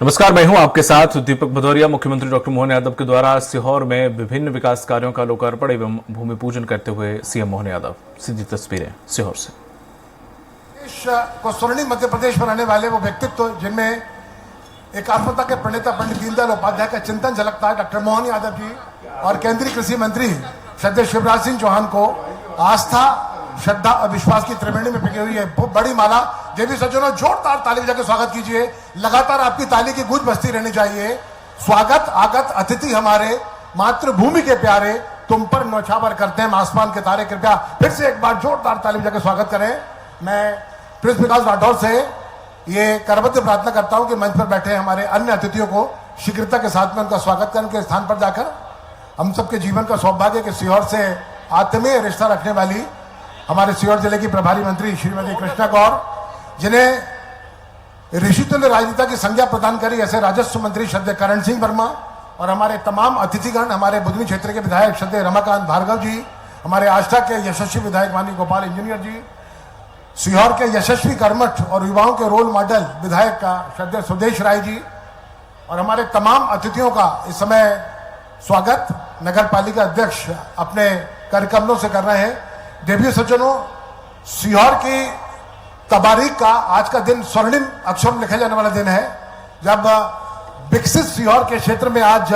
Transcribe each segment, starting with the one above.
नमस्कार, मैं हूं आपके साथ दीपक भदौरिया। मुख्यमंत्री डॉक्टर मोहन यादव के द्वारा सीहोर में विभिन्न विकास कार्यों का लोकार्पण एवं भूमि पूजन करते हुए सीएम मोहन यादव। सीधी तस्वीरें सीहोर से। देश को स्वर्णिम मध्य प्रदेश बनाने वाले वो व्यक्तित्व जिनमें एकात्मता के प्रणेता पंडित दीनदयाल उपाध्याय का चिंतन झलकता है, डॉक्टर मोहन यादव जी और केंद्रीय कृषि मंत्री श्रद्धेय शिवराज सिंह चौहान को आस्था, श्रद्धा और विश्वास की त्रिवेणी में पिघी हुई है बहुत बड़ी माला। देवी सज्जनों, जोरदार ताली बजा के स्वागत कीजिए। लगातार आपकी ताली की गूंज बजती रहनी चाहिए। स्वागत आगत अतिथि हमारे, मातृभूमि के प्यारे, तुम पर नौछावर करते हैं आसमान के तारे। कृपया फिर से एक बार जोरदार ताली बजा के स्वागत करें। मैं प्रिंस विकास राठौर से ये करबद्ध प्रार्थना करता हूं कि मंच पर बैठे हमारे अन्य अतिथियों को शीघ्रता के साथ में उनका स्वागत करें उनके स्थान पर जाकर। हम सबके जीवन का सौभाग्य कि सीहोर से आत्मीय रिश्ता रखने वाली हमारे सीहोर जिले की प्रभारी मंत्री श्रीमती कृष्णा गौर, जिन्हें ऋषितुल्य राजनेता की संज्ञा प्रदान करी, ऐसे राजस्व मंत्री श्रद्धेय करण सिंह वर्मा और हमारे तमाम अतिथिगण, हमारे बुधनी क्षेत्र के विधायक श्रद्धेय रमाकांत भार्गव जी, हमारे आष्टा के यशस्वी विधायक माननीय गोपाल इंजीनियर जी, सीहोर के यशस्वी कर्मठ और युवाओं के रोल मॉडल विधायक का श्रद्धेय सुदेश राय जी और हमारे तमाम अतिथियों का इस समय स्वागत नगर पालिका अध्यक्ष अपने कार्यक्रमों से कर रहे हैं। देवी सज्जनों, सीहोर की तबारीख का आज का दिन स्वर्णिम अक्षर में लिखा जाने वाला दिन है, जब विकसित सीहोर के क्षेत्र में आज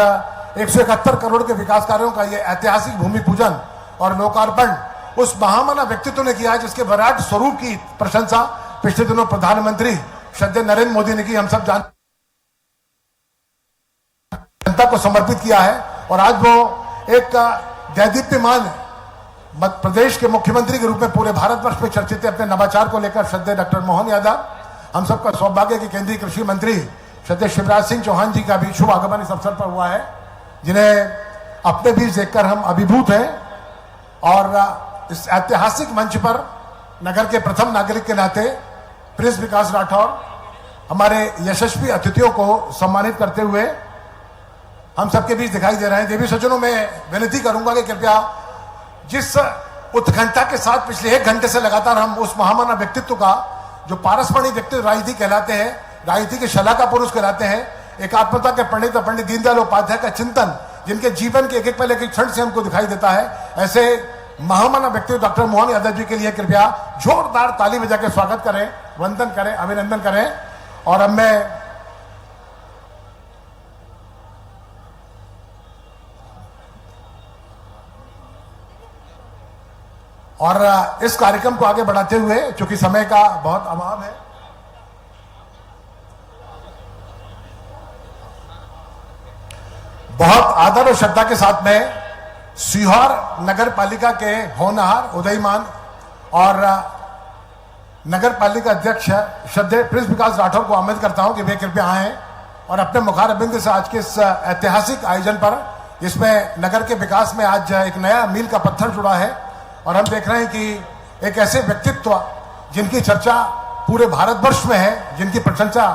171 करोड़ के विकास कार्यों का ये ऐतिहासिक भूमि पूजन और लोकार्पण उस महामना व्यक्तित्व ने किया जिसके विराट स्वरूप की प्रशंसा पिछले दिनों प्रधानमंत्री श्रद्धेय नरेंद्र मोदी ने की। हम सब जनता को समर्पित किया है और आज वो एक दैदीप्यमान मध्य प्रदेश के मुख्यमंत्री के रूप में पूरे भारतवर्ष में चर्चित है अपने नवाचार को लेकर श्रद्धेय डॉक्टर मोहन यादव। हम सबका सौभाग्य कि केंद्रीय कृषि मंत्री श्रद्धेय शिवराज सिंह चौहान जी का भी शुभ आगमन इस अवसर पर हुआ है, जिन्हें अपने बीच देखकर हम अभिभूत हैं और इस ऐतिहासिक मंच पर नगर के प्रथम नागरिक के नाते प्रिंस विकास राठौर हमारे यशस्वी अतिथियों को सम्मानित करते हुए हम सबके बीच दिखाई दे रहे हैं। देवी सज्जनों, मैं विनती करूंगा कि कृपया जिस उत्कंठा के साथ पिछले 1 घंटे से लगातार हम उस महामानव व्यक्तित्व का, जो पारस्परिक व्यक्तित्व राजनीति कहलाते हैं, राजनीति के शलाका पुरुष कहलाते हैं, एकात्मता के प्रणेता पंडित दीनदयाल उपाध्याय का चिंतन जिनके जीवन के एक पल एक क्षण से हमको दिखाई देता है, ऐसे महामानव व्यक्तित्व डॉक्टर मोहन यादव जी के लिए कृपया जोरदार ताली बजा के स्वागत करें, वंदन करें, अभिनंदन करें। और अब मैं और इस कार्यक्रम को आगे बढ़ाते हुए, चूंकि समय का बहुत अभाव है, बहुत आदर और श्रद्धा के साथ में सीहोर नगर पालिका के होनहार, उदयमान और नगर पालिका अध्यक्ष श्रद्धेय प्रिंस विकास राठौर को आमंत्रित करता हूं कि वे कृपया आए और अपने मुखारबिंद से आज के इस ऐतिहासिक आयोजन पर, जिसमें नगर के विकास में आज एक नया मील का पत्थर जुड़ा है और हम देख रहे हैं कि एक ऐसे व्यक्तित्व जिनकी चर्चा पूरे भारतवर्ष में है, जिनकी प्रशंसा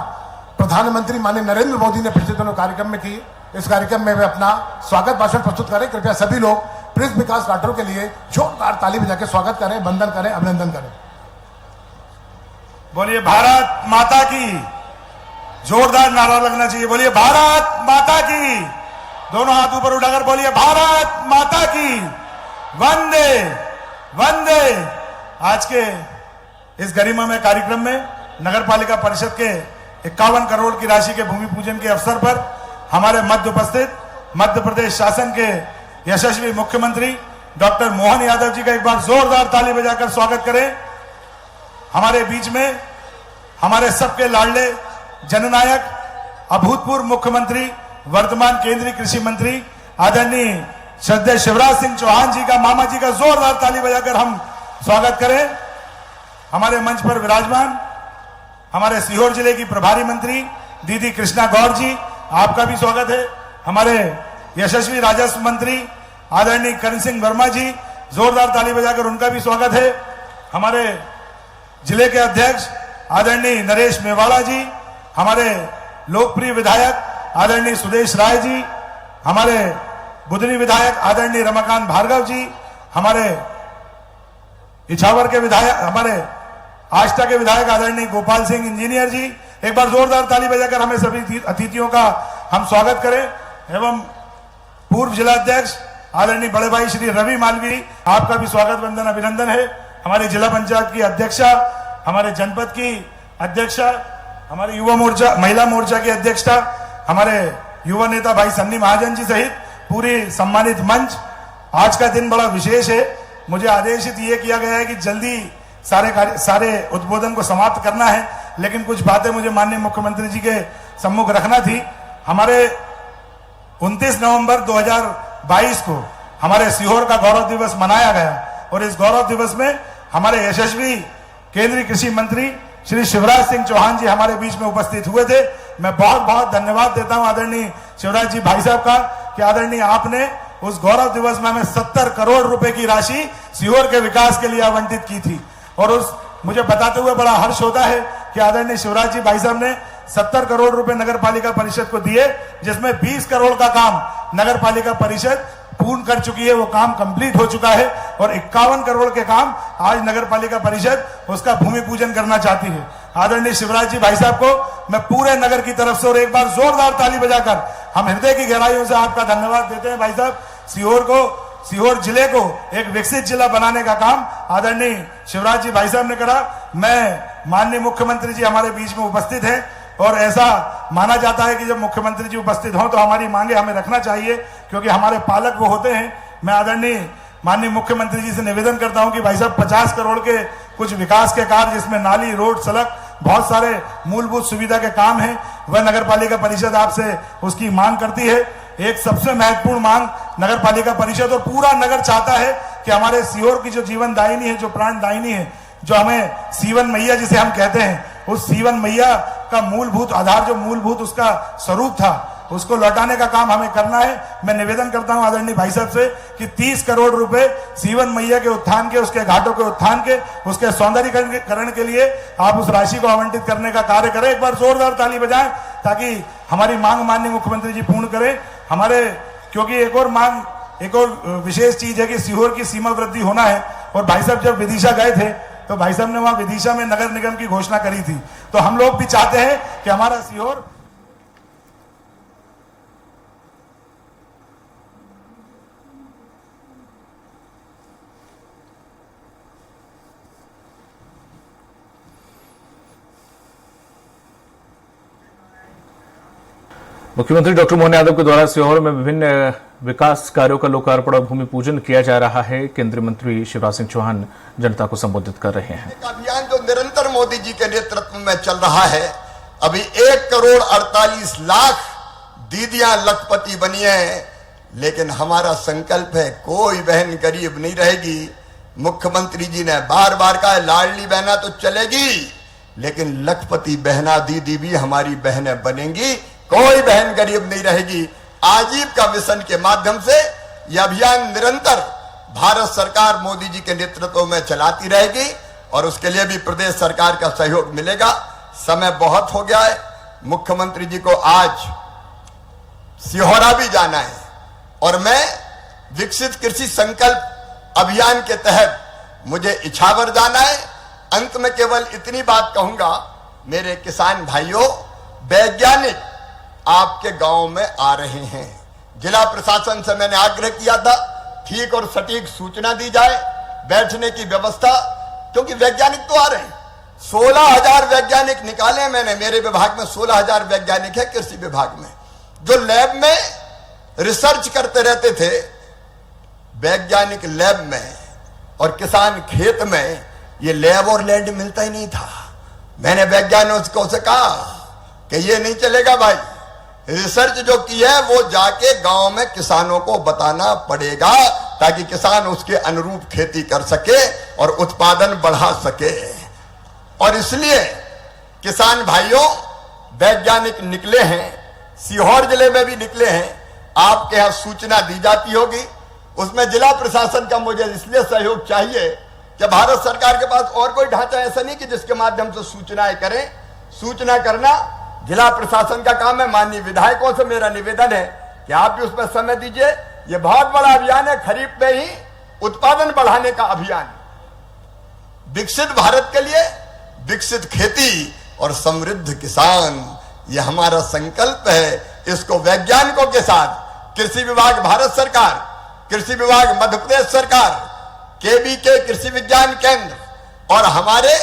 प्रधानमंत्री माननीय नरेंद्र मोदी ने पिछले दिनों कार्यक्रम में की, इस कार्यक्रम में वे अपना स्वागत भाषण प्रस्तुत करें। कृपया सभी लोग प्रिंस विकास राठौर के लिए जोरदार ताली बजा के स्वागत करें, वंदन करें, अभिनंदन करें। बोलिए भारत माता की, जोरदार नारा लगना चाहिए। बोलिए भारत माता की, दोनों हाथ ऊपर उठाकर बोलिए भारत माता की, वंदे वंदे। आज के इस गरिमामय कार्यक्रम में नगर पालिका परिषद के 51 करोड़ की राशि के भूमि पूजन के अवसर पर हमारे मध्य उपस्थित मध्य प्रदेश शासन के यशस्वी मुख्यमंत्री डॉक्टर मोहन यादव जी का एक बार जोरदार ताली बजाकर स्वागत करें। हमारे बीच में हमारे सबके लाडले जननायक, अभूतपूर्व मुख्यमंत्री, वर्तमान केंद्रीय कृषि मंत्री आदरणीय श्रद्धेय शिवराज सिंह चौहान जी का, मामा जी का जोरदार ताली बजाकर हम स्वागत करें। हमारे मंच पर विराजमान हमारे सीहोर जिले की प्रभारी मंत्री दीदी कृष्णा गौर जी, आपका भी स्वागत है। हमारे यशस्वी राजस्व मंत्री आदरणीय करण सिंह वर्मा जी, जोरदार ताली बजाकर उनका भी स्वागत है। हमारे जिले के अध्यक्ष आदरणीय नरेश मेवाड़ा जी, हमारे लोकप्रिय विधायक आदरणीय सुदेश राय जी, हमारे बुधनी विधायक आदरणीय रमाकांत भार्गव जी, हमारे इछावर के विधायक, हमारे आष्टा के विधायक आदरणीय गोपाल सिंह इंजीनियर जी, एक बार जोरदार ताली बजाकर हमें सभी अतिथियों का हम स्वागत करें। एवं पूर्व जिला अध्यक्ष आदरणीय बड़े भाई श्री रवि मालवी, आपका भी स्वागत वंदन अभिनंदन है। हमारी जिला पंचायत की अध्यक्षा, हमारे जनपद की अध्यक्षा, हमारे युवा मोर्चा महिला मोर्चा की अध्यक्षता, हमारे युवा नेता भाई सन्नी महाजन जी सहित पूरी सम्मानित मंच। आज का दिन बड़ा विशेष है। मुझे आदेशित ये किया गया है कि जल्दी सारे उद्बोधन को समाप्त करना है, लेकिन कुछ बातें मुझे माननीय मुख्यमंत्री जी के सम्मुख रखना थी। हमारे 29 नवंबर 2022 को हमारे सीहोर का गौरव दिवस मनाया गया और इस गौरव दिवस में हमारे यशस्वी केंद्रीय कृषि मंत्री श्री शिवराज सिंह चौहान जी हमारे बीच में उपस्थित हुए थे। मैं बहुत बहुत धन्यवाद देता हूं आदरणीय शिवराज जी भाई साहब का कि आदरणीय आपने उस गौरव दिवस में हमें 70 करोड़ रुपए की राशि सीहोर के विकास के लिए आवंटित की थी। और उस मुझे बताते हुए बड़ा हर्ष होता है कि आदरणीय शिवराज जी भाई साहब ने 70 करोड़ रुपए नगर पालिका परिषद को दिए, जिसमें 20 करोड़ का काम नगर पालिका परिषद पूर्ण कर चुकी है। वो काम कंप्लीट हो चुका है और 51 करोड़ के काम आज नगर पालिका परिषद उसका भूमि पूजन करना चाहती है। आदरणीय शिवराज जी भाई साहब को मैं पूरे नगर की तरफ से और एक बार जोरदार ताली बजाकर हम हृदय की गहराइयों से आपका धन्यवाद देते हैं। भाई साहब, सीहोर जिले को एक विकसित जिला बनाने का काम आदरणीय शिवराज जी भाई साहब ने करा। मैं माननीय मुख्यमंत्री जी हमारे बीच में उपस्थित हैं और ऐसा माना जाता है कि जब मुख्यमंत्री जी उपस्थित हों तो हमारी मांगे हमें रखना चाहिए, क्योंकि हमारे पालक वो होते हैं। मैं आदरणीय माननीय मुख्यमंत्री जी से निवेदन करता हूं कि भाई साहब 50 करोड़ के कुछ विकास के कार्य, जिसमें नाली, रोड, सड़क, बहुत सारे मूलभूत सुविधा के काम हैं, वह नगर पालिका परिषद आपसे उसकी मांग करती है। एक सबसे महत्वपूर्ण मांग नगर पालिका परिषद और पूरा नगर चाहता है कि हमारे सीहोर की जो जीवन दायिनी है, जो प्राण दायिनी है, जो हमें सीवन मैया जिसे हम कहते हैं, उस सीवन मैया का मूलभूत आधार, जो मूलभूत उसका स्वरूप था, उसको लौटाने का काम हमें करना है। मैं निवेदन करता हूं आदरणीय भाई साहब से कि 30 करोड़ रुपए सीवन मैया के उत्थान के, उसके घाटों के उत्थान के, उसके सौंदर्यीकरण के लिए आप उस राशि को आवंटित करने का कार्य करें। एक बार जोरदार ताली बजाएं ताकि हमारी मांग माननीय मुख्यमंत्री जी पूर्ण करें। हमारे क्योंकि एक और विशेष चीज है कि सीहोर की सीमा वृद्धि होना है। और भाई साहब जब विदिशा गए थे तो भाई साहब ने वहां विदिशा में नगर निगम की घोषणा करी थी, तो हम लोग भी चाहते हैं कि हमारा सीहोर मुख्यमंत्री डॉक्टर मोहन यादव के द्वारा सीहोर में विभिन्न विकास कार्यों का लोकार्पण और भूमि पूजन किया जा रहा है। केंद्रीय मंत्री शिवराज सिंह चौहान जनता को संबोधित कर रहे हैं। अभियान जो निरंतर मोदी जी के नेतृत्व में चल रहा है, अभी 1 करोड़ 48 लाख दीदियां लखपति बनी है, लेकिन हमारा संकल्प है कोई बहन गरीब नहीं रहेगी। मुख्यमंत्री जी ने बार बार कहा लाडली बहना तो चलेगी, लेकिन लखपति बहना दीदी भी हमारी बहनें बनेंगी, कोई बहन गरीब नहीं रहेगी। आजीविका मिशन के माध्यम से यह अभियान निरंतर भारत सरकार मोदी जी के नेतृत्व में चलाती रहेगी और उसके लिए भी प्रदेश सरकार का सहयोग मिलेगा। समय बहुत हो गया है। मुख्यमंत्री जी को आज सिहोरा भी जाना है और मैं विकसित कृषि संकल्प अभियान के तहत मुझे इछावर जाना है। अंत में केवल इतनी बात कहूंगा, मेरे किसान भाइयों, वैज्ञानिक आपके गांव में आ रहे हैं। जिला प्रशासन से मैंने आग्रह किया था ठीक और सटीक सूचना दी जाए, बैठने की व्यवस्था, क्योंकि वैज्ञानिक तो आ रहे हैं। 16,000 वैज्ञानिक निकाले मैंने, मेरे विभाग में 16,000 वैज्ञानिक है कृषि विभाग में, जो लैब में रिसर्च करते रहते थे। वैज्ञानिक लैब में और किसान खेत में, ये लैब और लैंड मिलता ही नहीं था। मैंने वैज्ञानिकों से कहा कि ये नहीं चलेगा भाई, रिसर्च जो की है वो जाके गांव में किसानों को बताना पड़ेगा, ताकि किसान उसके अनुरूप खेती कर सके और उत्पादन बढ़ा सके। और इसलिए किसान भाइयों, वैज्ञानिक निकले हैं, सीहोर जिले में भी निकले हैं। आपके यहां सूचना दी जाती होगी, उसमें जिला प्रशासन का मुझे इसलिए सहयोग चाहिए कि भारत सरकार के पास और कोई ढांचा ऐसा नहीं कि जिसके माध्यम से सूचनाएं करें। सूचना करना जिला प्रशासन का काम है। माननीय विधायकों से मेरा निवेदन है कि आप भी उसमें समय दीजिए। यह बहुत बड़ा अभियान है, खरीफ में ही उत्पादन बढ़ाने का अभियान। विकसित भारत के लिए विकसित खेती और समृद्ध किसान, यह हमारा संकल्प है। इसको वैज्ञानिकों के साथ कृषि विभाग भारत सरकार, कृषि विभाग मध्य प्रदेश सरकार, केबीके कृषि विज्ञान केंद्र और हमारे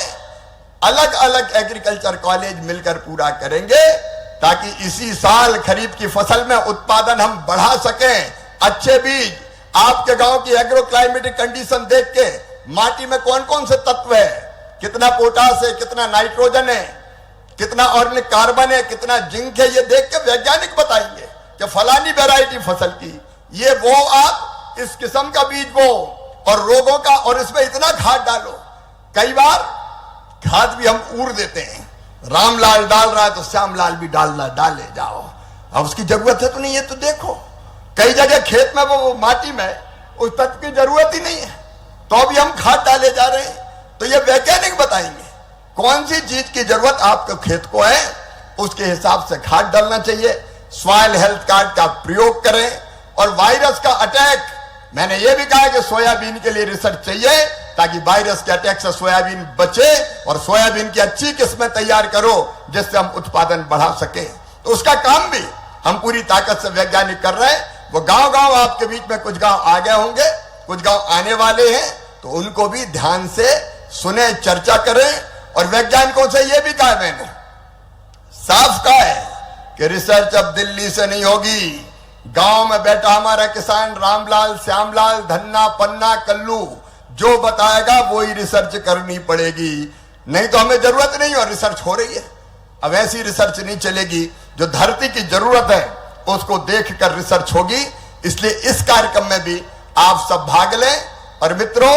अलग अलग एग्रीकल्चर कॉलेज मिलकर पूरा करेंगे, ताकि इसी साल खरीफ की फसल में उत्पादन हम बढ़ा सकें। अच्छे बीज, आपके गांव की एग्रो क्लाइमेटिक कंडीशन देख के माटी में कौन कौन से तत्व है, कितना पोटास है, कितना नाइट्रोजन है, कितना ऑर्गेनिक कार्बन है, कितना जिंक है, ये देख के वैज्ञानिक बताएंगे कि फलानी वैरायटी फसल की ये वो, आप इस किस्म का बीज वो, और रोगों का, और इसमें इतना खाद डालो। कई बार खाद भी हम ऊर देते हैं, रामलाल डाल रहा है तो श्यामलाल भी डाले जाओ, अब उसकी जरूरत है तो नहीं है तो देखो। कई जगह खेत में वो माटी में उस तत्व की जरूरत ही नहीं है, तो भी हम खाद डाले जा रहे हैं। तो ये वैज्ञानिक बताएंगे कौन सी चीज की जरूरत आपके खेत को है, उसके हिसाब से खाद डालना चाहिए। सॉइल हेल्थ कार्ड का प्रयोग करें। और वायरस का अटैक, मैंने ये भी कहा कि सोयाबीन के लिए रिसर्च चाहिए, ताकि वायरस के अटैक से सोयाबीन बचे, और सोयाबीन की अच्छी किस्में तैयार करो जिससे हम उत्पादन बढ़ा सके। तो उसका काम भी हम पूरी ताकत से वैज्ञानिक कर रहे हैं। वो गांव गांव आपके बीच में कुछ गांव आ गए होंगे, कुछ गांव आने वाले हैं, तो उनको भी ध्यान से सुने, चर्चा करें। और वैज्ञानिकों से यह भी कहा मैंने, साफ कहा है कि रिसर्च अब दिल्ली से नहीं होगी। गांव में बैठा हमारा किसान रामलाल, श्यामलाल, धन्ना, पन्ना, कल्लू जो बताएगा वो ही रिसर्च करनी पड़ेगी, नहीं तो हमें जरूरत नहीं। और रिसर्च हो रही है, अब ऐसी रिसर्च नहीं चलेगी, जो धरती की जरूरत है उसको देखकर रिसर्च होगी। इसलिए इस कार्यक्रम में भी आप सब भाग लें। और मित्रों,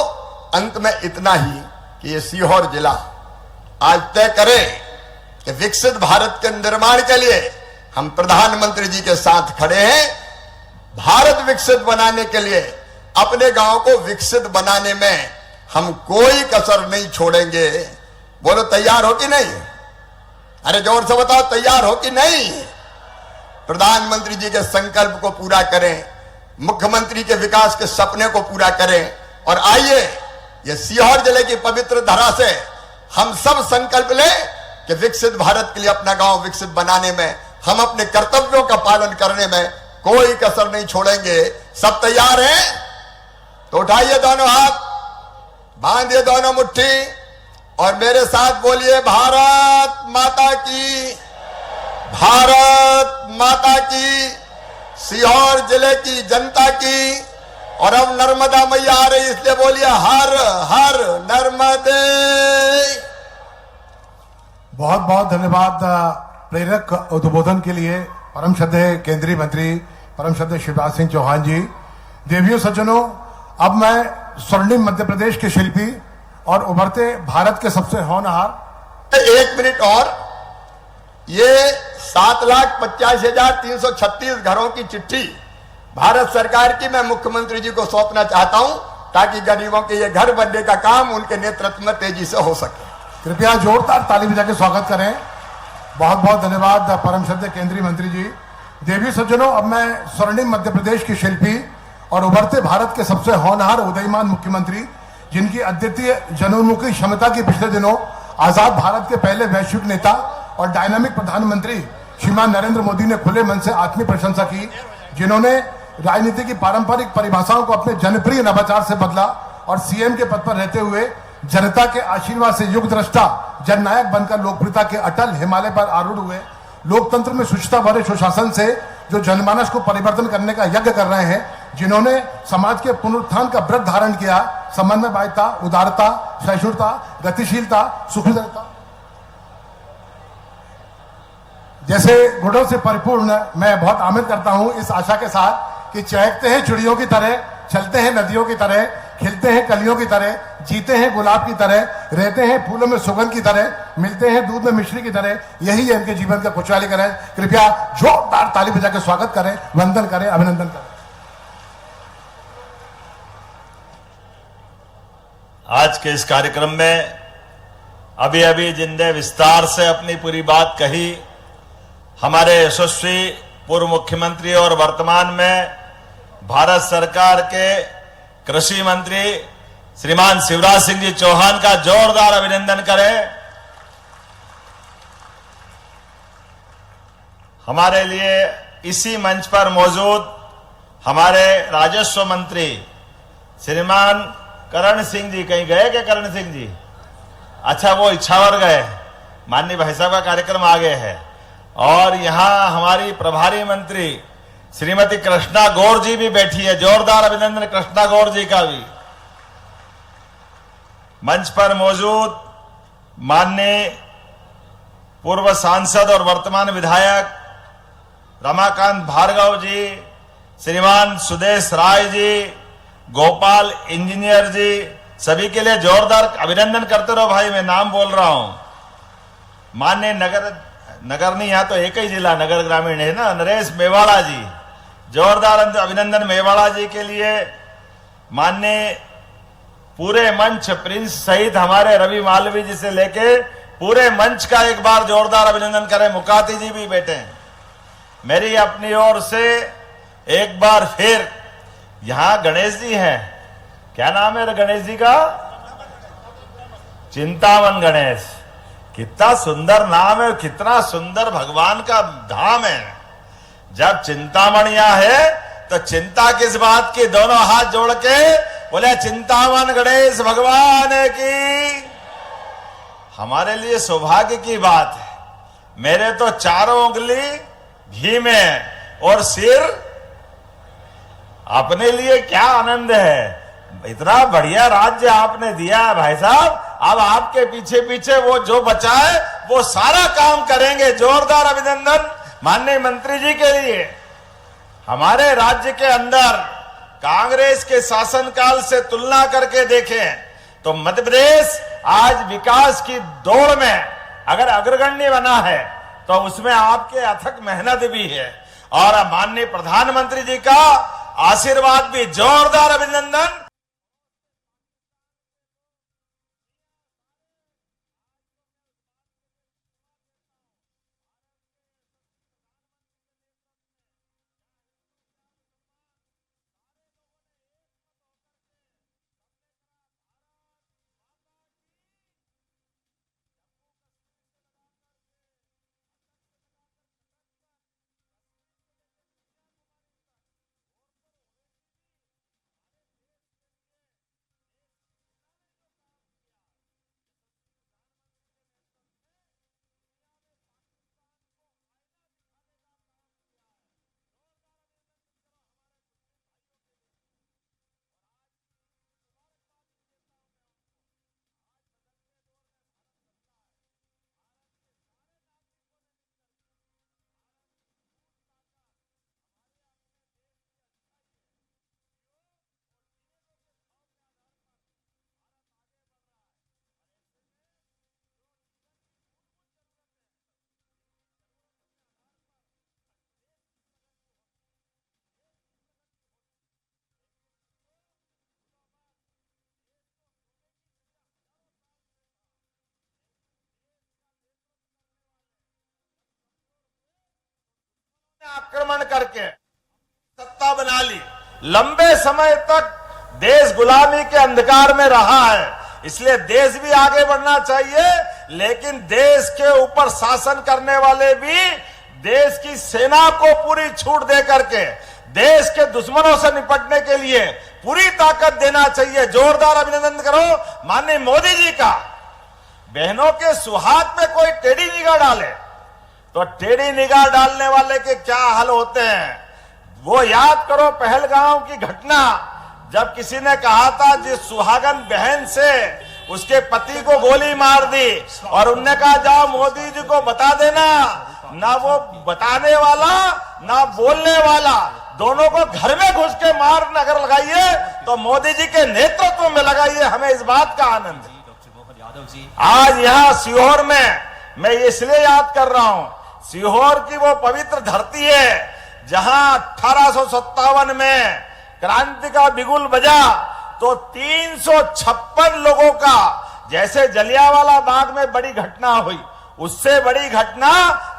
अंत में इतना ही कि ये सीहोर जिला आज तय करें कि विकसित भारत के निर्माण के लिए हम प्रधानमंत्री जी के साथ खड़े हैं। भारत विकसित बनाने के लिए, अपने गांव को विकसित बनाने में हम कोई कसर नहीं छोड़ेंगे। बोलो तैयार हो कि नहीं? अरे जोर से बताओ, तैयार हो कि नहीं? प्रधानमंत्री जी के संकल्प को पूरा करें, मुख्यमंत्री के विकास के सपने को पूरा करें। और आइए, ये सीहोर जिले की पवित्र धरा से हम सब संकल्प लें कि विकसित भारत के लिए अपना गांव विकसित बनाने में हम अपने कर्तव्यों का पालन करने में कोई कसर नहीं छोड़ेंगे। सब तैयार हैं? तो उठाइए दोनों हाथ, बांधिए दोनों मुट्ठी और मेरे साथ बोलिए, भारत माता की, भारत माता की, सीहोर जिले की जनता की। और अब नर्मदा मैया आ रही, इसलिए बोलिए हर हर नर्मदे। बहुत बहुत धन्यवाद प्रेरक उद्बोधन के लिए परम श्रद्धेय केंद्रीय मंत्री परम श्रद्धेय शिवराज सिंह चौहान जी। देवियों सज्जनों, अब मैं स्वर्णिम मध्य प्रदेश के शिल्पी और उभरते भारत के सबसे होनहार, एक मिनट और, ये 7,85,336 घरों की चिट्ठी भारत सरकार की मैं मुख्यमंत्री जी को सौंपना चाहता हूं, ताकि गरीबों के ये घर बनने का काम उनके नेतृत्व में तेजी से हो सके। कृपया जोरदार ताली बजा के स्वागत करें। बहुत बहुत धन्यवाद परम श्रद्धेय केंद्रीय मंत्री जी। देवी सज्जनों, अब मैं स्वर्णिम मध्य प्रदेश की शिल्पी और उभरते भारत के सबसे होनहार उदयमान मुख्यमंत्री, जिनकी अद्वितीय जनोन्मुखी क्षमता की पिछले दिनों आजाद भारत के पहले वैश्विक नेता और डायनामिक प्रधानमंत्री श्रीमान नरेंद्र मोदी ने खुले मन से आत्मीय प्रशंसा की, जिन्होंने राजनीति की पारंपरिक परिभाषाओं को अपने जनप्रिय नवाचार से बदला और सीएम के पद पर रहते हुए जनता के आशीर्वाद से युग द्रष्टा जननायक बनकर लोकप्रियता के अटल हिमालय पर आरूढ़ हुए। लोकतंत्र में शुचिता भरे सुशासन से जो जनमानस को परिवर्तन करने का यज्ञ कर रहे हैं, जिन्होंने समाज के पुनरुत्थान का व्रत धारण किया, समन्वयता, उदारता, सहिष्णुता, गतिशीलता, सुखदता जैसे गुणों से परिपूर्ण, मैं बहुत आमिर करता हूं इस आशा के साथ कि चहकते हैं चिड़ियों की तरह, चलते हैं नदियों की तरह, खिलते हैं कलियों की तरह, जीते हैं गुलाब की तरह, रहते हैं फूलों में सुगंध की तरह, मिलते हैं दूध में मिश्री की तरह। यही है इनके जीवन का खुशहाली करें। कृपया जोरदार ताली बजा के स्वागत करें, वंदन करें, अभिनंदन करें। आज के इस कार्यक्रम में अभी अभी जिनने विस्तार से अपनी पूरी बात कही, हमारे यशस्वी पूर्व मुख्यमंत्री और वर्तमान में भारत सरकार के कृषि मंत्री श्रीमान शिवराज सिंह जी चौहान का जोरदार अभिनंदन करें। हमारे लिए इसी मंच पर मौजूद हमारे राजस्व मंत्री श्रीमान करण सिंह जी, कहीं गए क्या करण सिंह जी? अच्छा, वो इच्छावर गए, माननीय भाई साहब का कार्यक्रम आगे है। और यहां हमारी प्रभारी मंत्री श्रीमती कृष्णा गौर जी भी बैठी है, जोरदार अभिनंदन कृष्णा गौर जी का भी। मंच पर मौजूद माननीय पूर्व सांसद और वर्तमान विधायक रमाकांत भार्गव जी, श्रीमान सुदेश राय जी, गोपाल इंजीनियर जी, सभी के लिए जोरदार अभिनंदन करते रहो भाई। मैं नाम बोल रहा हूं। माननीय नगर नहीं, यहां तो एक ही जिला नगर ग्रामीण है ना, नरेश मेवाड़ा जी, जोरदार अभिनंदन मेवाड़ा जी के लिए। माननीय पूरे मंच प्रिंस सहित हमारे रवि मालवी जी से लेके पूरे मंच का एक बार जोरदार अभिनंदन करें। मुकाती जी भी बैठे हैं। मेरी अपनी ओर से एक बार फिर, यहां गणेश जी हैं, क्या नाम है गणेश जी का? चिंतामन गणेश। कितना सुंदर नाम है, कितना सुंदर भगवान का धाम है। जब चिंतामण यहां है तो चिंता किस बात की? दोनों हाथ जोड़ के बोले चिंतामन गणेश भगवान की। हमारे लिए सौभाग्य की बात है। मेरे तो चारों उंगली घी में और सिर अपने लिए क्या आनंद है। इतना बढ़िया राज्य आपने दिया है भाई साहब। अब आपके पीछे पीछे वो जो बचा है वो सारा काम करेंगे। जोरदार अभिनंदन माननीय मंत्री जी के लिए। हमारे राज्य के अंदर कांग्रेस के शासनकाल से तुलना करके देखें तो मध्य प्रदेश आज विकास की दौड़ में अगर अग्रगण्य बना है तो उसमें आपके अथक मेहनत भी है और माननीय प्रधानमंत्री जी का आशीर्वाद भी। जोरदार अभिनंदन। आक्रमण करके सत्ता बना ली। लंबे समय तक देश गुलामी के अंधकार में रहा है, इसलिए देश भी आगे बढ़ना चाहिए। लेकिन देश के ऊपर शासन करने वाले भी देश की सेना को पूरी छूट दे करके देश के दुश्मनों से निपटने के लिए पूरी ताकत देना चाहिए। जोरदार अभिनंदन करो माननीय मोदी जी का। बहनों के सुहाग पे कोई टेढ़ी निगाह डाले तो टेढ़ी निगाह डालने वाले के क्या हाल होते हैं वो याद करो। पहलगांव की घटना, जब किसी ने कहा था जिस सुहागन बहन से उसके पति को गोली मार दी और उनने कहा जाओ मोदी जी को बता देना, ना वो बताने वाला ना बोलने वाला, दोनों को घर में घुस के मार अगर लगाइए तो मोदी जी के नेतृत्व में लगाइए। हमें इस बात का आनंद है। आज यहाँ सीहोर में मैं इसलिए याद कर रहा हूं, सीहोर की वो पवित्र धरती है जहां 1857 में क्रांति का बिगुल बजा तो 356 लोगों का, जैसे जलियांवाला बाग में बड़ी घटना हुई उससे बड़ी घटना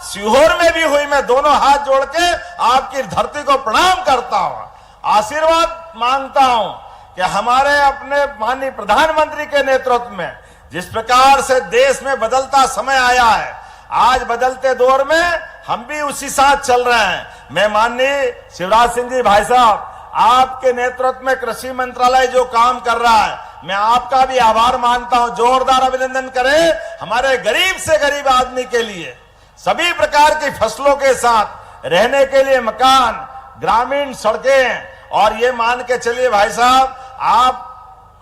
सीहोर में भी हुई। मैं दोनों हाथ जोड़ के आपकी धरती को प्रणाम करता हूं, आशीर्वाद मांगता हूं कि हमारे अपने माननीय प्रधानमंत्री के नेतृत्व में जिस प्रकार से देश में बदलता समय आया है, आज बदलते दौर में हम भी उसी साथ चल रहे हैं। मैं माननीय शिवराज सिंह जी भाई साहब, आपके नेतृत्व में कृषि मंत्रालय जो काम कर रहा है, मैं आपका भी आभार मानता हूं। जोरदार अभिनंदन करें हमारे गरीब से गरीब आदमी के लिए। सभी प्रकार की फसलों के साथ रहने के लिए मकान, ग्रामीण सड़कें, और ये मान के चलिए भाई साहब, आप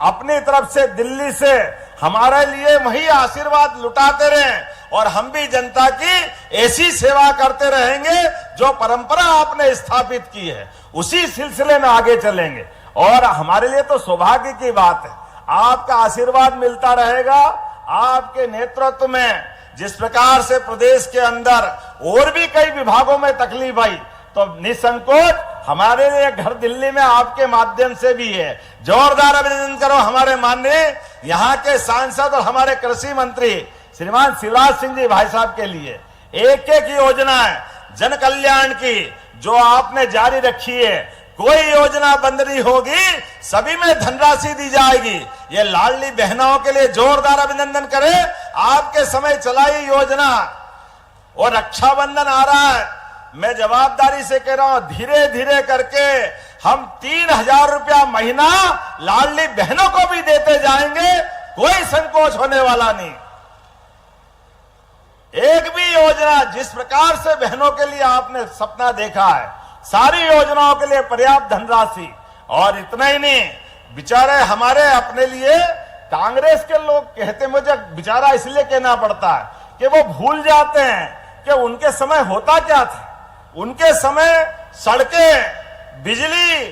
अपनी तरफ से दिल्ली से हमारे लिए वही आशीर्वाद लुटाते रहें और हम भी जनता की ऐसी सेवा करते रहेंगे जो परंपरा आपने स्थापित की है, उसी सिलसिले में आगे चलेंगे। और हमारे लिए तो सौभाग्य की बात है, आपका आशीर्वाद मिलता रहेगा। आपके नेतृत्व में जिस प्रकार से प्रदेश के अंदर और भी कई विभागों में तकलीफ आई, तो निसंकोच हमारे लिए घर दिल्ली में आपके माध्यम से भी है। जोरदार अभिनंदन करो हमारे माननीय यहाँ के सांसद और हमारे कृषि मंत्री श्रीमान शिवराज सिंह जी भाई साहब के लिए। एक एक योजना है जन कल्याण की जो आपने जारी रखी है, कोई योजना बंद नहीं होगी, सभी में धनराशि दी जाएगी। ये लाडली बहनों के लिए जोरदार अभिनंदन करें, आपके समय चलाई योजना। और रक्षाबंधन आ रहा है, मैं जवाबदारी से कह रहा हूं, धीरे धीरे करके हम 3,000 रुपया महीना लाडली बहनों को भी देते जाएंगे, कोई संकोच होने वाला नहीं। एक भी योजना जिस प्रकार से बहनों के लिए आपने सपना देखा है, सारी योजनाओं के लिए पर्याप्त धनराशि। और इतना ही नहीं, बेचारे हमारे अपने लिए कांग्रेस के लोग कहते, मुझे बेचारा इसलिए कहना पड़ता है कि वो भूल जाते हैं कि उनके समय होता क्या था। उनके समय सड़कें, बिजली,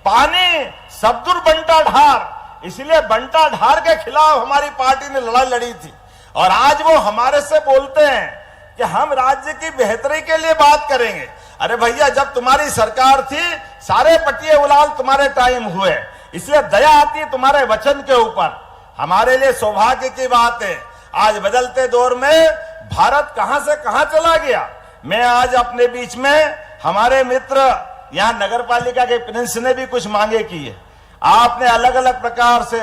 पानी सब दूर बंटा ढार, इसलिए बंटा ढार के खिलाफ हमारी पार्टी ने लड़ाई लड़ी थी। और आज वो हमारे से बोलते हैं कि हम राज्य की बेहतरी के लिए बात करेंगे। अरे भैया, जब तुम्हारी सरकार थी सारे पटिए उलाल तुम्हारे टाइम हुए, इसलिए दया आती है तुम्हारे वचन के ऊपर। हमारे लिए सौभाग्य की बात है, आज बदलते दौर में भारत कहां से कहां चला गया। मैं आज अपने बीच में हमारे मित्र यहां नगर पालिका के प्रिंस ने भी कुछ मांगे की है। आपने अलग अलग प्रकार से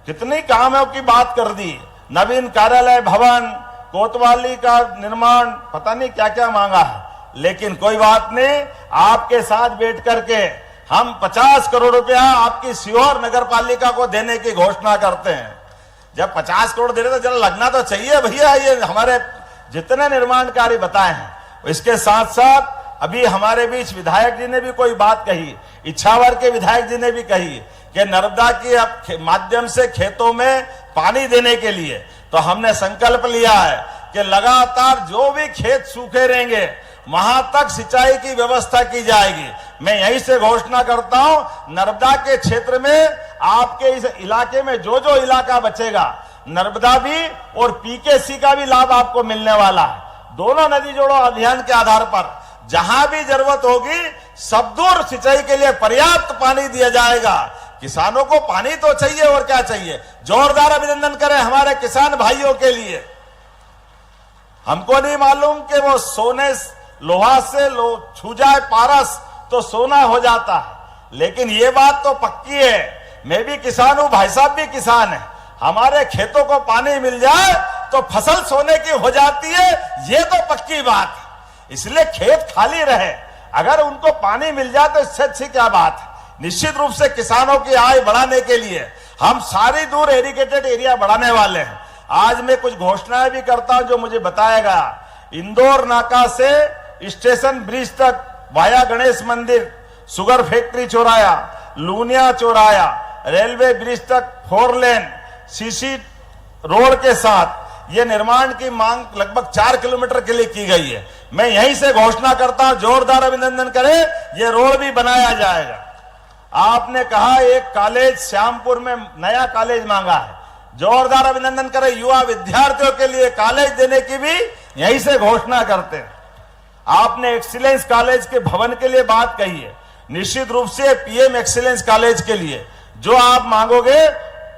कितनी कामों की बात कर दी, नवीन कार्यालय भवन, कोतवाली का निर्माण, पता नहीं क्या क्या मांगा है। लेकिन कोई बात नहीं, आपके साथ बैठ करके हम 50 करोड़ रुपया आपकी सीहोर नगर पालिका को देने की घोषणा करते हैं। जब 50 करोड़ दे रहे तो जरा लगना तो चाहिए भैया, ये हमारे जितने निर्माण कार्य बताए हैं। इसके साथ साथ अभी हमारे बीच विधायक जी ने भी कोई बात कही, इच्छावर के विधायक जी ने भी कही कि नर्मदा के माध्यम से खेतों में पानी देने के लिए तो हमने संकल्प लिया है कि लगातार जो भी खेत सूखे रहेंगे वहां तक सिंचाई की व्यवस्था की जाएगी। मैं यहीं से घोषणा करता हूं, नर्मदा के क्षेत्र में आपके इस इलाके में जो जो इलाका बचेगा, नर्मदा भी और पीकेसी का भी लाभ आपको मिलने वाला है। दोनों नदी जोड़ो अभियान के आधार पर जहां भी जरूरत होगी सब दूर सिंचाई के लिए पर्याप्त पानी दिया जाएगा। किसानों को पानी तो चाहिए और क्या चाहिए। जोरदार अभिनंदन करें हमारे किसान भाइयों के लिए। हमको नहीं मालूम कि वो सोने लोहा से छू जाए पारस तो सोना हो जाता है, लेकिन ये बात तो पक्की है। मैं भी किसान हूं, भाई साहब भी किसान है। हमारे खेतों को पानी मिल जाए तो फसल सोने की हो जाती है, ये तो पक्की बात है। इसलिए खेत खाली रहे, अगर उनको पानी मिल जाए तो इससे अच्छी क्या बात है। निश्चित रूप से किसानों की आय बढ़ाने के लिए हम सारी दूर एरिगेटेड एरिया बढ़ाने वाले हैं। आज मैं कुछ घोषणाएं भी करता हूं जो मुझे बताया गया। इंदौर नाका से स्टेशन ब्रिज तक via Ganesh Mandir, sugar factory चौराया, लूनिया चौराया, रेलवे ब्रिज तक 4 लेन सीसी रोड के साथ ये निर्माण की मांग लगभग 4 किलोमीटर के लिए की गई है। मैं यहीं से घोषणा करता हूं, जोरदार अभिनंदन करें, ये रोड भी बनाया जाएगा। आपने कहा एक कॉलेज श्यामपुर में नया कॉलेज मांगा है, जोरदार अभिनंदन करें। युवा विद्यार्थियों के लिए कॉलेज देने की भी यहीं से घोषणा करते हैं। आपने एक्सीलेंस कॉलेज के भवन के लिए बात कही है, निश्चित रूप से पीएम एक्सीलेंस कॉलेज के लिए जो आप मांगोगे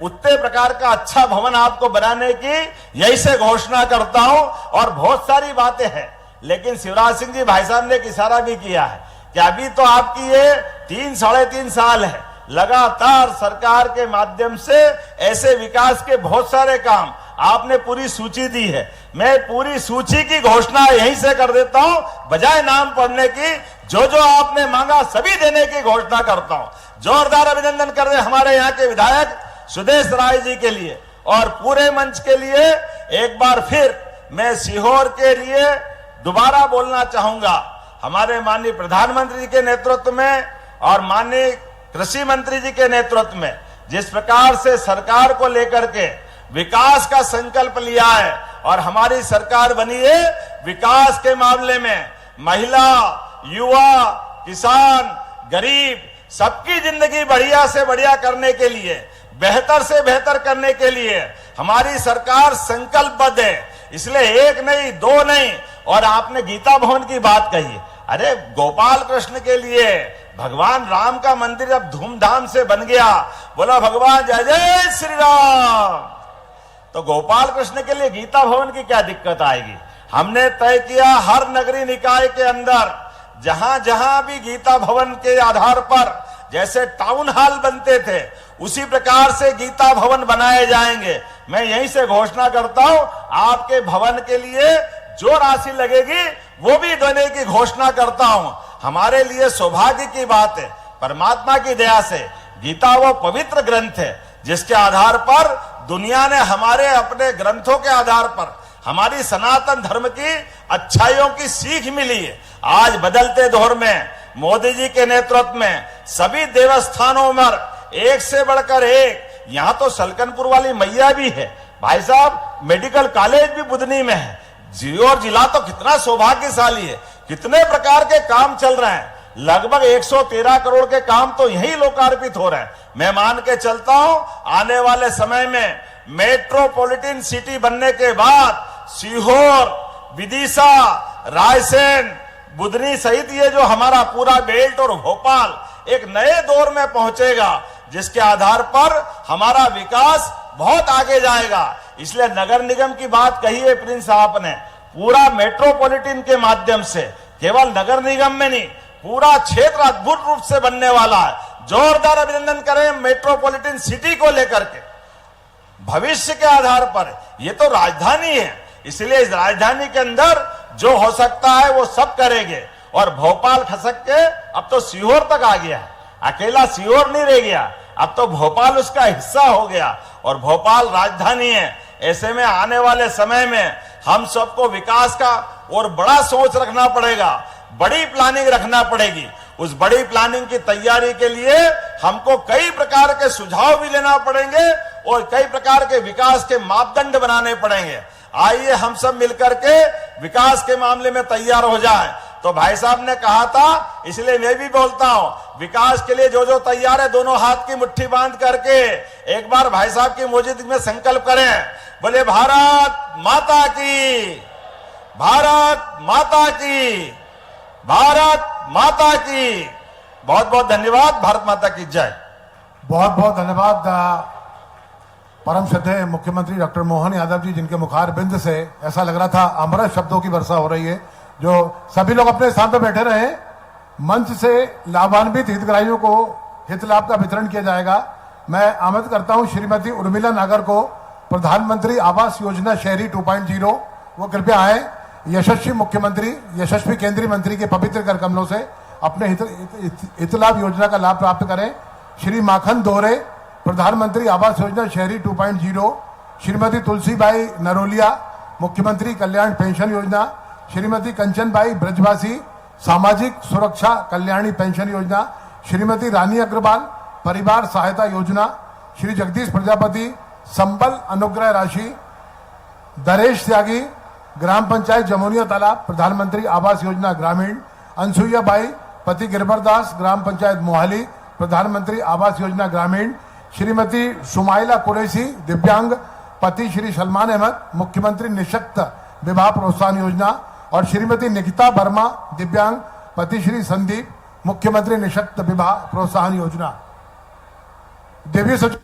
उतने प्रकार का अच्छा भवन आपको बनाने की यही से घोषणा करता हूं। और बहुत सारी बातें हैं, लेकिन शिवराज सिंह जी भाई साहब ने एक इशारा भी किया है कि अभी तो आपकी ये 3-3.5 साल है, लगातार सरकार के माध्यम से ऐसे विकास के बहुत सारे काम आपने पूरी सूची दी है। मैं पूरी सूची की घोषणा यहीं से कर देता हूं, बजाय नाम पढ़ने की। जो जो आपने मांगा सभी देने की घोषणा करता हूं। जोरदार अभिनंदन कर रहे हमारे यहाँ के विधायक सुदेश राय जी के लिए और पूरे मंच के लिए। एक बार फिर मैं सीहोर के लिए दोबारा बोलना चाहूंगा। हमारे माननीय प्रधानमंत्री जी के नेतृत्व में और माननीय कृषि मंत्री जी के नेतृत्व में जिस प्रकार से सरकार को लेकर के विकास का संकल्प लिया है और हमारी सरकार बनी है विकास के मामले में महिला, युवा, किसान, गरीब सबकी जिंदगी बढ़िया से बढ़िया करने के लिए, बेहतर से बेहतर करने के लिए हमारी सरकार संकल्पबद्ध है। इसलिए एक नहीं, दो नहीं। और आपने गीता भवन की बात कही, अरे गोपाल कृष्ण के लिए भगवान राम का मंदिर अब धूमधाम से बन गया। बोला भगवान जय जय श्री राम। तो गोपाल कृष्ण के लिए गीता भवन की क्या दिक्कत आएगी? हमने तय किया हर नगरीय निकाय के अंदर जहां जहां भी गीता भवन के आधार पर जैसे टाउन हॉल बनते थे उसी प्रकार से गीता भवन बनाए जाएंगे। मैं यहीं से घोषणा करता हूं, आपके भवन के लिए जो राशि लगेगी वो भी देने की घोषणा करता हूं। हमारे लिए सौभाग्य की बात है, परमात्मा की दया से गीता वो पवित्र ग्रंथ है जिसके आधार पर दुनिया ने हमारे अपने ग्रंथों के आधार पर हमारी सनातन धर्म की अच्छाइयों की सीख मिली है। आज बदलते दौर में मोदी जी के नेतृत्व में सभी देवस्थानों में एक से बढ़कर एक, यहां तो सलकनपुर वाली मैया भी है भाई साहब, मेडिकल कॉलेज भी बुधनी में है। सीहोर जिला तो कितना सौभाग्यशाली है, कितने प्रकार के काम चल रहे हैं। लगभग 113 करोड़ के काम तो यही लोकार्पित हो रहे हैं। मैं मान के चलता हूं आने वाले समय में मेट्रोपॉलिटन सिटी बनने के बाद सीहोर, विदिशा, रायसेन, बुधनी सहित ये जो हमारा पूरा बेल्ट और भोपाल एक नए दौर में पहुंचेगा जिसके आधार पर हमारा विकास बहुत आगे जाएगा। इसलिए नगर निगम की बात कही है प्रिंस साहब ने, पूरा मेट्रोपॉलिटन के माध्यम से केवल नगर निगम में नहीं पूरा क्षेत्र अद्भुत रूप से बनने वाला है। जोरदार अभिनंदन करें मेट्रोपॉलिटन सिटी को लेकर के। भविष्य के आधार पर ये तो राजधानी है, इसलिए इस राजधानी के अंदर जो हो सकता है वो सब करेंगे। और भोपाल खसक के अब तो सीहोर तक आ गया, अकेला सीहोर नहीं रह गया, अब तो भोपाल उसका हिस्सा हो गया और भोपाल राजधानी है। ऐसे में आने वाले समय में हम सबको विकास का और बड़ा सोच रखना पड़ेगा, बड़ी प्लानिंग रखना पड़ेगी। उस बड़ी प्लानिंग की तैयारी के लिए हमको कई प्रकार के सुझाव भी लेना पड़ेंगे और कई प्रकार के विकास के मापदंड बनाने पड़ेंगे। आइए हम सब मिलकर के विकास के मामले में तैयार हो जाएं। तो भाई साहब ने कहा था, इसलिए मैं भी बोलता हूं, विकास के लिए जो जो तैयार है दोनों हाथ की मुट्ठी बांध करके एक बार भाई साहब की मौजूदगी में संकल्प करें। बोले भारत माता की, भारत माता की, भारत माता की। बहुत बहुत धन्यवाद। भारत माता की जय। बहुत बहुत धन्यवाद परम श्रद्धेय मुख्यमंत्री डॉक्टर मोहन यादव जी, जिनके मुखार बिंद से ऐसा लग रहा था अमृत शब्दों की वर्षा हो रही है। जो सभी लोग अपने स्थान पर बैठे रहे, मंच से लाभान्वित हितग्राहियों को हित लाभ का वितरण किया जाएगा। मैं आमंत्रित करता हूं श्रीमती उर्मिला नागर को, प्रधानमंत्री आवास योजना शहरी 2.0, वो कृपया आए। यशस्वी मुख्यमंत्री, यशस्वी केंद्रीय मंत्री के पवित्र कर कमलों से अपने हित लाभ योजना का लाभ प्राप्त करें। श्री माखन दोहरे, प्रधानमंत्री आवास योजना शहरी 2.0। श्रीमती तुलसीबाई नरोलिया, मुख्यमंत्री कल्याण पेंशन योजना। श्रीमती कंचनबाई ब्रजवासी, सामाजिक सुरक्षा कल्याणी पेंशन योजना। श्रीमती रानी अग्रवाल, परिवार सहायता योजना। श्री जगदीश प्रजापति, संबल अनुग्रह राशि। दरेश त्यागी, ग्राम पंचायत जमुनिया तालाब, प्रधानमंत्री आवास योजना ग्रामीण। अनसुईया बाई, पति गिरबरदास, ग्राम पंचायत मोहाली, प्रधानमंत्री आवास योजना ग्रामीण। श्रीमती सुमाइला कुरैशी, दिव्यांग, पति श्री सलमान अहमद, मुख्यमंत्री निशक्त विवाह प्रोत्साहन योजना। और श्रीमती निकिता वर्मा, दिव्यांग, पति श्री संदीप, मुख्यमंत्री निशक्त विवाह प्रोत्साहन योजना। देवी सचिव